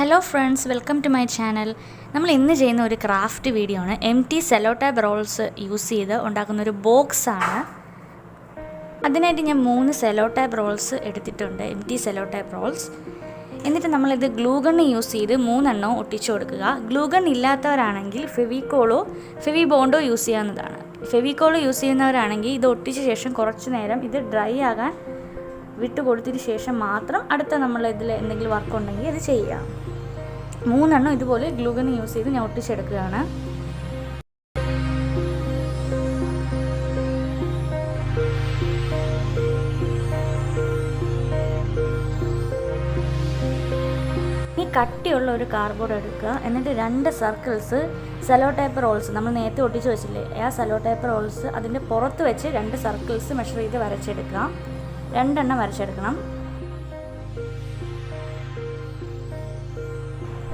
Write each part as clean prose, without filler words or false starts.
Hello friends, welcome to my channel. നമ്മൾ ഇന്ന് ചെയ്യുന്ന ഒരു ക്രാഫ്റ്റ് വീഡിയോ ആണ്. empty sellotape rolls യൂസ് ചെയ്ത് ഉണ്ടാക്കുന്ന ഒരു ബോക്സ് ആണ്. അതിനായിട്ട് ഞാൻ 3 sellotape rolls എടുത്തിട്ടുണ്ട്, empty sellotape rolls. എന്നിട്ട് നമ്മൾ ഇത് ഗ്ലൂ ഗൺ യൂസ് ചെയ്ത് 3 എണ്ണം ഒട്ടിച്ചു കൊടുക്കുക. ഗ്ലൂ ഗൺ ഇല്ലാത്തവരാണെങ്കിൽ ഫെവിക്കോളോ ഫെവിബോണ്ടോ യൂസ് ചെയ്യാവുന്നതാണ്. ഫെവിക്കോൾ യൂസ് ചെയ്യുന്നവരാണെങ്കിൽ ഇത് ഒട്ടിച്ച ശേഷം കുറച്ച് നേരം ഇത് ഡ്രൈ ആകാൻ വിട്ട് കൊടുത്തതിന് ശേഷം മാത്രം അടുത്ത നമ്മൾ ഇതിൽ എന്തെങ്കിലും വർക്ക് ഉണ്ടെങ്കിൽ അത് ചെയ്യാം. 3 എണ്ണം ഇതുപോലെ ഗ്ലൂ ഗൺ യൂസ് ചെയ്ത് ഞാൻ ഒട്ടിച്ചെടുക്കുകയാണ്. ഈ കട്ടിയുള്ള ഒരു കാർഡ്ബോർഡ് എടുക്കുക. എന്നിട്ട് 2 സർക്കിൾസ് സെല്ലോടേപ്പ് റോൾസ് നമ്മൾ നേരത്തെ ഒട്ടിച്ച് വെച്ചില്ലേ, ആ സെല്ലോടേപ്പ് റോൾസ് അതിൻ്റെ പുറത്ത് വെച്ച് 2 സർക്കിൾസ് മെഷർ ചെയ്ത് വരച്ചെടുക്കുക. 2 എണ്ണം വരച്ചെടുക്കണം.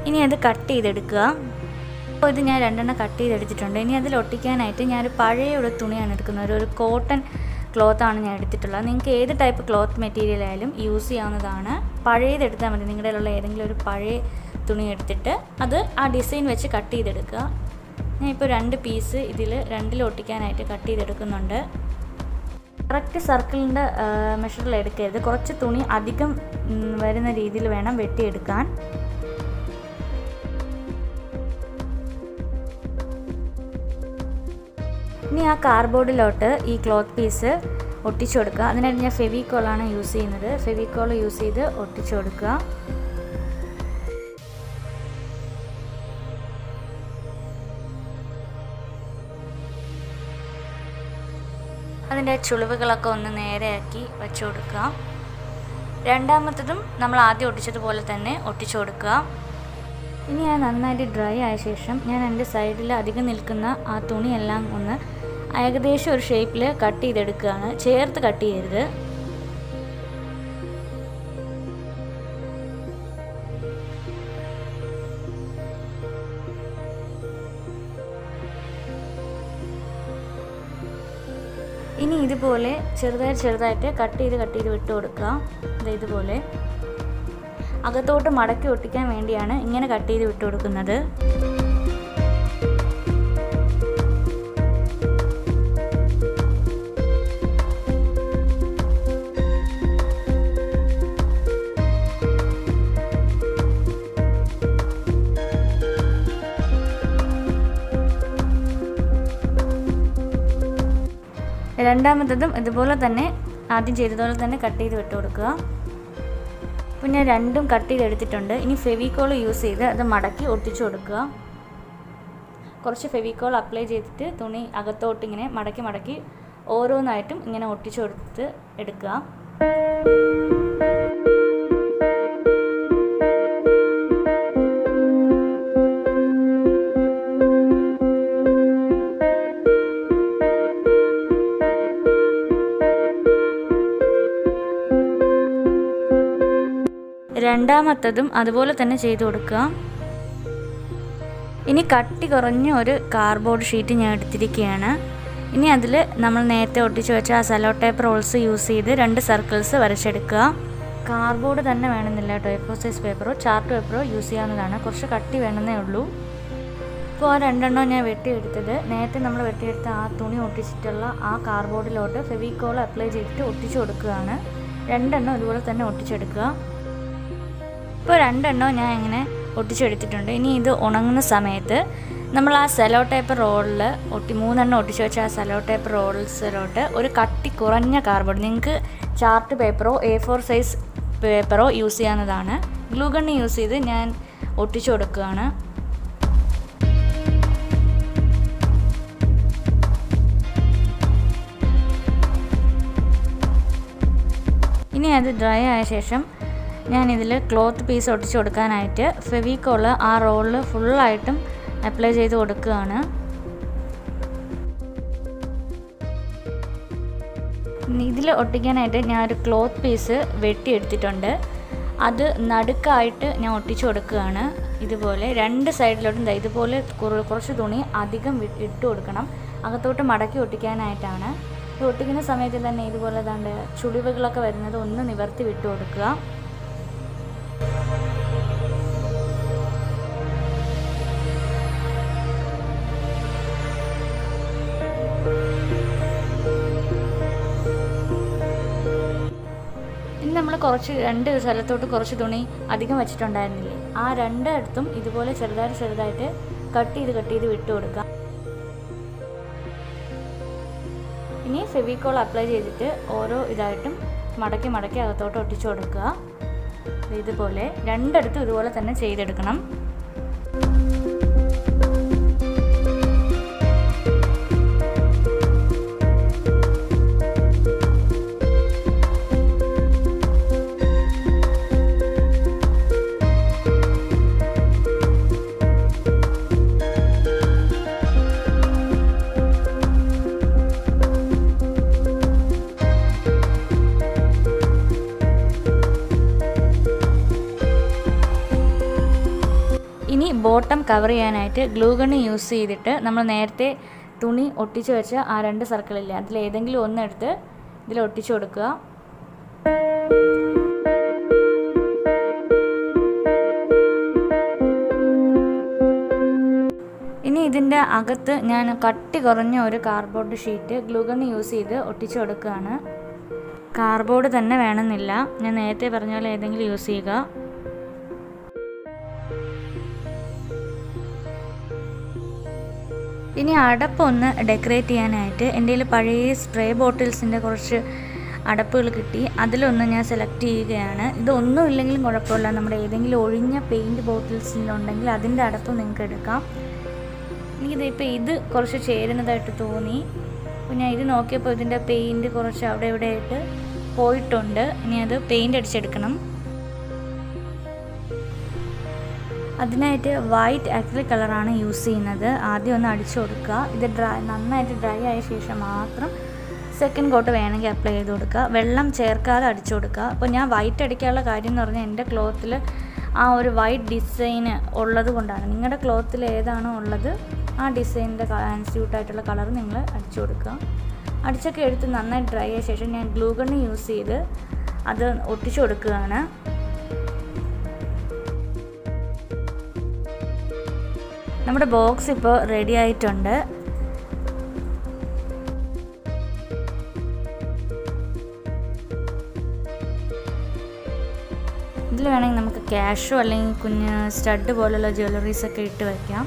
ഇനി അത് കട്ട് ചെയ്തെടുക്കുക. അപ്പോൾ ഇത് ഞാൻ 2 എണ്ണം കട്ട് ചെയ്തെടുത്തിട്ടുണ്ട്. ഇനി അതിൽ ഒട്ടിക്കാനായിട്ട് ഞാനൊരു പഴയ ഒരു തുണിയാണ് എടുക്കുന്നത്. ഒരു കോട്ടൺ ക്ലോത്താണ് ഞാൻ എടുത്തിട്ടുള്ളത്. നിങ്ങൾക്ക് ഏത് ടൈപ്പ് ക്ലോത്ത് മെറ്റീരിയൽ ആയാലും യൂസ് ചെയ്യാവുന്നതാണ്. പഴയതെടുത്താൽ മതി. നിങ്ങളുടെ ഉള്ള ഏതെങ്കിലും ഒരു പഴയ തുണി എടുത്തിട്ട് അത് ആ ഡിസൈൻ വെച്ച് കട്ട് ചെയ്തെടുക്കുക. ഞാൻ ഇപ്പോൾ 2 പീസ് ഇതിൽ 2 ഒട്ടിക്കാനായിട്ട് കട്ട് ചെയ്തെടുക്കുന്നുണ്ട്. കറക്റ്റ് സർക്കിളിൻ്റെ മെഷറിൽ എടുക്കരുത്. കുറച്ച് തുണി അധികം വരുന്ന രീതിയിൽ വേണം വെട്ടിയെടുക്കാൻ. ഇനി ആ കാർഡ്ബോർഡിലോട്ട് ഈ ക്ലോത്ത് പീസ് ഒട്ടിച്ചു കൊടുക്കുക. അതിനായിട്ട് ഞാൻ ഫെവിക്കോളാണ് യൂസ് ചെയ്യുന്നത്. ഫെവിക്കോൾ യൂസ് ചെയ്ത് ഒട്ടിച്ചു കൊടുക്കുക. അതിൻ്റെ ചുളിവുകളൊക്കെ ഒന്ന് നേരെയാക്കി വെച്ചു കൊടുക്കുക. രണ്ടാമത്തതും നമ്മൾ ആദ്യം ഒട്ടിച്ചതുപോലെ തന്നെ ഒട്ടിച്ചു കൊടുക്കുക. ഇനി ഞാൻ നന്നായിട്ട് ഡ്രൈ ആയ ശേഷം ഞാൻ എൻ്റെ സൈഡിൽ അധികം നിൽക്കുന്ന ആ തുണിയെല്ലാം ഒന്ന് ഏകദേശം ഒരു ഷേപ്പിൽ കട്ട് ചെയ്തെടുക്കുകയാണ്. ചേർത്ത് കട്ട് ചെയ്യരുത്. ഇനി ഇതുപോലെ ചെറുതായിട്ട് കട്ട് ചെയ്ത് വിട്ട് കൊടുക്കുക. ഇതുപോലെ അകത്തോട്ട് മടക്കി ഒട്ടിക്കാൻ വേണ്ടിയാണ് ഇങ്ങനെ കട്ട് ചെയ്ത് വിട്ട് കൊടുക്കുന്നത്. രണ്ടാമത്തതും ഇതുപോലെ തന്നെ ആദ്യം ചെയ്തതുപോലെ തന്നെ കട്ട് ചെയ്ത് വിട്ട് കൊടുക്കുക. അപ്പോൾ ഞാൻ 2ഉം കട്ട് ചെയ്തെടുത്തിട്ടുണ്ട്. ഇനി ഫെവിക്കോൾ യൂസ് ചെയ്ത് അത് മടക്കി ഒട്ടിച്ചു കൊടുക്കുക. കുറച്ച് ഫെവിക്കോൾ അപ്ലൈ ചെയ്തിട്ട് തുണി അകത്തോട്ട് ഇങ്ങനെ മടക്കി ഓരോന്നായിട്ടും ഇങ്ങനെ ഒട്ടിച്ചു കൊടുത്ത് എടുക്കുക. രണ്ടാമത്തതും അതുപോലെ തന്നെ ചെയ്തു കൊടുക്കുക. ഇനി കട്ടി കുറഞ്ഞ ഒരു കാർഡ്ബോർഡ് ഷീറ്റ് ഞാൻ എടുത്തിരിക്കുകയാണ്. ഇനി അതിൽ നമ്മൾ നേരത്തെ ഒട്ടിച്ച് വെച്ച ആ സെല്ലോടേപ്പ് റോൾസ് യൂസ് ചെയ്ത് 2 സർക്കിൾസ് വരച്ചെടുക്കുക. കാർഡ്ബോർഡ് തന്നെ വേണമെന്നില്ല കേട്ടോ. A4 സൈസ് പേപ്പറോ ചാർട്ട് പേപ്പറോ യൂസ് ചെയ്യാവുന്നതാണ്. കുറച്ച് കട്ടി വേണമെന്നേ ഉള്ളൂ. ഇപ്പോൾ ആ 2 എണ്ണം ഞാൻ വെട്ടിയെടുത്തത് നേരത്തെ നമ്മൾ വെട്ടിയെടുത്ത ആ തുണി ഒട്ടിച്ചിട്ടുള്ള ആ കാർഡ്ബോർഡിലോട്ട് ഫെവിക്കോൾ അപ്ലൈ ചെയ്തിട്ട് ഒട്ടിച്ചു കൊടുക്കുകയാണ്. 2 എണ്ണം ഇതുപോലെ തന്നെ ഒട്ടിച്ചെടുക്കുക. ഇപ്പോൾ 2 എണ്ണം ഞാൻ ഇങ്ങനെ ഒട്ടിച്ചെടുത്തിട്ടുണ്ട്. ഇനി ഇത് ഉണങ്ങുന്ന സമയത്ത് നമ്മൾ ആ സെല്ലോടേപ്പ് റോളിൽ 3 എണ്ണം ഒട്ടിച്ച് വെച്ച ആ സെല്ലോടേപ്പ് റോൾസിലോട്ട് ഒരു കട്ടി കുറഞ്ഞ കാർഡ്ബോർഡ്, നിങ്ങൾക്ക് ചാർട്ട് പേപ്പറോ A4 സൈസ് പേപ്പറോ യൂസ് ചെയ്യാവുന്നതാണ്. ഗ്ലൂ ഗൺ യൂസ് ചെയ്ത് ഞാൻ ഒട്ടിച്ചു കൊടുക്കുകയാണ്. ഇനി അത് ഡ്രൈ ആയ ശേഷം ഞാനിതിൽ ക്ലോത്ത് പീസ് ഒട്ടിച്ച് കൊടുക്കാനായിട്ട് ഫെവിക്കോൾ ആ റോളിൽ ഫുള്ളായിട്ടും അപ്ലൈ ചെയ്ത് കൊടുക്കുകയാണ്. ഇതിൽ ഒട്ടിക്കാനായിട്ട് ഞാനൊരു ക്ലോത്ത് പീസ് വെട്ടിയെടുത്തിട്ടുണ്ട്. അത് നടുക്കായിട്ട് ഞാൻ ഒട്ടിച്ചു കൊടുക്കുകയാണ്. ഇതുപോലെ 2 സൈഡിലോട്ടും ഇതുപോലെ കുറച്ച് തുണി അധികം ഇട്ട് കൊടുക്കണം. അകത്തോട്ട് മടക്കി ഒട്ടിക്കാനായിട്ടാണ്. ഒട്ടിക്കുന്ന സമയത്ത് തന്നെ ഇതുപോലെ ചുളിവുകളൊക്കെ വരുന്നത് ഒന്ന് നിവർത്തി വിട്ട് കൊടുക്കുക. ഇനി നമ്മൾ രണ്ട് സ്ഥലത്തോട്ട് കുറച്ച് തുണി അധികം വെച്ചിട്ടുണ്ടായിരുന്നില്ലേ, ആ രണ്ടിടത്തും ഇതുപോലെ ചെറുതായിട്ട് കട്ട് ചെയ്ത് വിട്ട് കൊടുക്കുക. ഇനി ഫെവിക്കോൾ അപ്ലൈ ചെയ്തിട്ട് ഓരോ ഇതായിട്ടും മടക്കി അകത്തോട്ട് ഒട്ടിച്ചു കൊടുക്കുക. ഇതുപോലെ രണ്ടിടത്തും ഇതുപോലെ തന്നെ ചെയ്തെടുക്കണം. ഇനി ബോട്ടം കവർ ചെയ്യാനായിട്ട് ഗ്ലൂ ഗണ്ണ് യൂസ് ചെയ്തിട്ട് നമ്മൾ നേരത്തെ തുണി ഒട്ടിച്ച് വെച്ച ആ രണ്ട് സർക്കിളില്ലേ, അതിലേതെങ്കിലും ഒന്നെടുത്ത് ഇതിൽ ഒട്ടിച്ചു കൊടുക്കുക. ഇനി ഇതിൻ്റെ അകത്ത് ഞാൻ കട്ടി കുറഞ്ഞ ഒരു cardboard sheet glue gun use ചെയ്ത് ഒട്ടിച്ചു കൊടുക്കുകയാണ്. കാർഡ്ബോർഡ് തന്നെ വേണമെന്നില്ല, ഞാൻ നേരത്തെ പറഞ്ഞ പോലെ ഏതെങ്കിലും യൂസ് ചെയ്യുക. ഇനി അടപ്പൊന്ന് ഡെക്കറേറ്റ് ചെയ്യാനായിട്ട് എൻ്റെ കയ്യിൽ പഴയ സ്പ്രേ ബോട്ടിൽസിൻ്റെ കുറച്ച് അടപ്പുകൾ കിട്ടി. അതിലൊന്ന് ഞാൻ സെലക്ട് ചെയ്യുകയാണ്. ഇതൊന്നും ഇല്ലെങ്കിലും കുഴപ്പമില്ല, നമ്മുടെ ഏതെങ്കിലും ഒഴിഞ്ഞ പെയിൻറ്റ് ബോട്ടിൽസിലുണ്ടെങ്കിൽ അതിൻ്റെ അടപ്പ് നിങ്ങൾക്ക് എടുക്കാം. എനിക്കിതിപ്പോൾ ഇത് കുറച്ച് ചേരുന്നതായിട്ട് തോന്നി. അപ്പോൾ ഞാൻ ഇത് നോക്കിയപ്പോൾ ഇതിൻ്റെ പെയിൻറ്റ് കുറച്ച് അവിടെ ഇവിടെ ആയിട്ട് പോയിട്ടുണ്ട്. ഇനി അത് പെയിൻറ്റ് അടിച്ചെടുക്കണം. അതിനായിട്ട് വൈറ്റ് അക്രിലിക് കളറാണ് യൂസ് ചെയ്യുന്നത്. ആദ്യം ഒന്ന് അടിച്ചു കൊടുക്കുക. ഇത് നന്നായിട്ട് ഡ്രൈ ആയ ശേഷം മാത്രം സെക്കൻഡ് കോട്ട് വേണമെങ്കിൽ അപ്ലൈ ചെയ്ത് കൊടുക്കുക. വെള്ളം ചേർക്കാതെ അടിച്ചു കൊടുക്കുക. അപ്പോൾ ഞാൻ വൈറ്റ് അടിക്കാനുള്ള കാര്യം എന്ന് പറഞ്ഞാൽ എൻ്റെ ക്ലോത്തിൽ ആ ഒരു വൈറ്റ് ഡിസൈന് ഉള്ളത് കൊണ്ടാണ്. നിങ്ങളുടെ ക്ലോത്തിൽ ഏതാണോ ഉള്ളത് ആ ഡിസൈനിൻ്റെ സ്യൂട്ടായിട്ടുള്ള കളർ നിങ്ങൾ അടിച്ചു കൊടുക്കുക. അടിച്ചൊക്കെ എടുത്ത് നന്നായി ഡ്രൈ ആയ ശേഷം ഞാൻ ഗ്ലൂ ഗണ്ണ് യൂസ് ചെയ്ത് അത് ഒട്ടിച്ചു കൊടുക്കുകയാണ്. നമ്മുടെ ബോക്സ് ഇപ്പോൾ റെഡി ആയിട്ടുണ്ട്. ഇതിൽ വേണമെങ്കിൽ നമുക്ക് ക്യാഷോ അല്ലെങ്കിൽ കുഞ്ഞ് സ്റ്റഡ് പോലുള്ള ജ്വല്ലറീസൊക്കെ ഇട്ട് വയ്ക്കാം.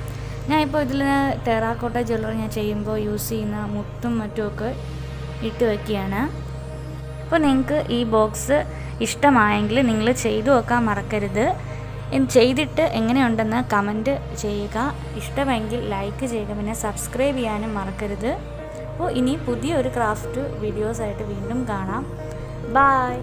ഞാനിപ്പോൾ ഇതിൽ ടെറാക്കോട്ട ജ്വല്ലറി ഞാൻ ചെയ്യുമ്പോൾ യൂസ് ചെയ്യുന്ന മുത്തും മറ്റുമൊക്കെ ഇട്ട് വയ്ക്കുകയാണ്. അപ്പോൾ നിങ്ങൾക്ക് ഈ ബോക്സ് ഇഷ്ടമായെങ്കിൽ നിങ്ങൾ ചെയ്തു നോക്കാൻ മറക്കരുത്. ചെയ്തിട്ട് എങ്ങനെയുണ്ടെന്ന് കമൻറ്റ് ചെയ്യുക. ഇഷ്ടമെങ്കിൽ ലൈക്ക് ചെയ്യുക, പിന്നെ സബ്സ്ക്രൈബ് ചെയ്യാനും മറക്കരുത്. അപ്പോൾ ഇനി പുതിയൊരു ക്രാഫ്റ്റ് വീഡിയോസായിട്ട് വീണ്ടും കാണാം. ബൈ.